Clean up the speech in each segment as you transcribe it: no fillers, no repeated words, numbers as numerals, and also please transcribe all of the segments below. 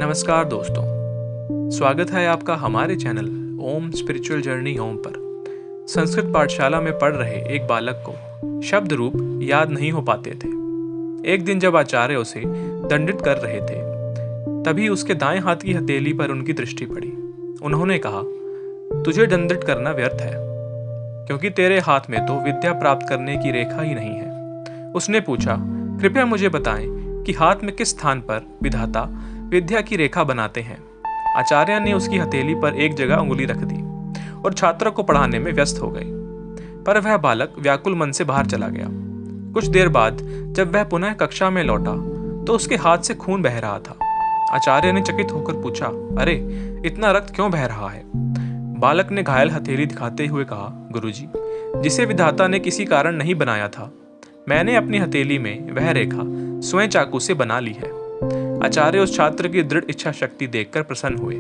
नमस्कार दोस्तों, स्वागत है आपका हमारे चैनल ओम स्पिरिचुअल जर्नी होम पर। संस्कृत पाठशाला में पढ़ रहे एक बालक को शब्द रूप याद नहीं हो पाते थे। एक दिन जब आचार्य उसे दंडित कर रहे थे, तभी उसके दाएं हाथ की हथेली पर उनकी दृष्टि पड़ी। उन्होंने कहा, तुझे दंडित करना व्यर्थ है, क्योंकि तेरे हाथ में तो विद्या प्राप्त करने की रेखा ही नहीं है। उसने पूछा, कृपया मुझे बताएं कि हाथ में किस स्थान पर विधाता विद्या की रेखा बनाते हैं। आचार्य ने उसकी हथेली पर एक जगह उंगली रख दी और छात्र को पढ़ाने में व्यस्त हो गए। पर वह बालक व्याकुल मन से बाहर चला गया। कुछ देर बाद जब वह पुनः कक्षा में लौटा तो उसके हाथ से खून बह रहा था। आचार्य ने चकित होकर पूछा, अरे, इतना रक्त क्यों बह रहा है? बालक ने घायल हथेली दिखाते हुए कहा, गुरुजी, जिसे विधाता ने किसी कारण नहीं बनाया था, मैंने अपनी हथेली में वह रेखा स्वयं चाकू से बना ली है। आचार्य उस छात्र की दृढ़ इच्छा शक्ति देखकर प्रसन्न हुए।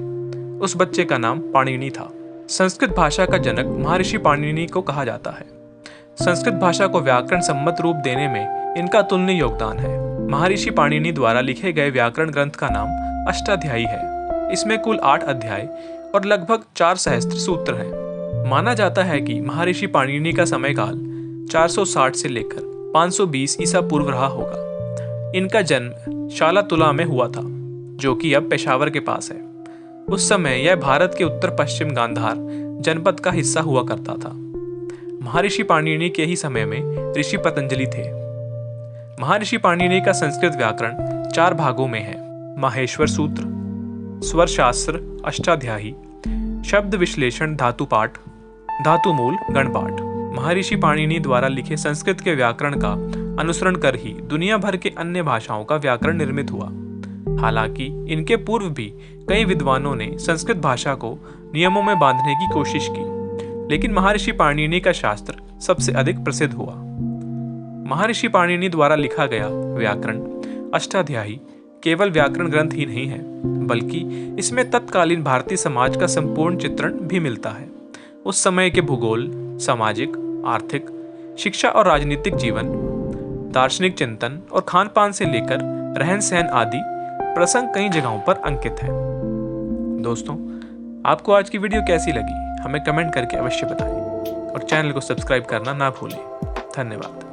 उस बच्चे का नाम पाणिनि था। संस्कृत भाषा का जनक महर्षि पाणिनि को कहा जाता है। संस्कृत भाषा को व्याकरण सम्मत रूप देने में इनका तुलनीय योगदान है। महर्षि पाणिनि द्वारा लिखे गए व्याकरण ग्रंथ का नाम अष्टाध्यायी है। इसमें कुल 8 अध्याय और लगभग 4 सहस्त्र सूत्र हैं। माना जाता है कि महर्षि पाणिनि का समयकाल 460 से लेकर 520 ईसा पूर्व रहा होगा। इनका जन्म शालातुला में हुआ था, जो कि अब पेशावर के पास है। उस समय यह भारत के उत्तर पश्चिम गांधार जनपद का हिस्सा हुआ करता था। महर्षि पाणिनि के ही समय में ऋषि पतंजलि थे। महर्षि पाणिनि का संस्कृत व्याकरण 4 भागों में है: माहेश्वर सूत्र, स्वर शास्त्र, अष्टाध्यायी, शब्द विश्लेषण, धातुपाठ, धातुमूल, गणपाठ। महर्षि पाणिनि द्वारा लिखे संस्कृत के व्याकरण का अनुसरण कर ही दुनिया भर के अन्य भाषाओं का व्याकरण निर्मित हुआ। हालांकि इनके पूर्व भी कई विद्वानों ने संस्कृत भाषा को नियमों में बांधने की कोशिश की, लेकिन महर्षि पाणिनि का शास्त्र सबसे अधिक प्रसिद्ध हुआ। महर्षि पाणिनि द्वारा लिखा गया व्याकरण अष्टाध्यायी केवल व्याकरण ग्रंथ ही नहीं है, बल्कि इसमें तत्कालीन भारतीय समाज का संपूर्ण चित्रण भी मिलता है। उस समय के भूगोल, सामाजिक, आर्थिक, शिक्षा और राजनीतिक जीवन, दार्शनिक चिंतन और खान पान से लेकर रहन सहन आदि प्रसंग कई जगहों पर अंकित है। दोस्तों, आपको आज की वीडियो कैसी लगी हमें कमेंट करके अवश्य बताएं और चैनल को सब्सक्राइब करना ना भूलें। धन्यवाद।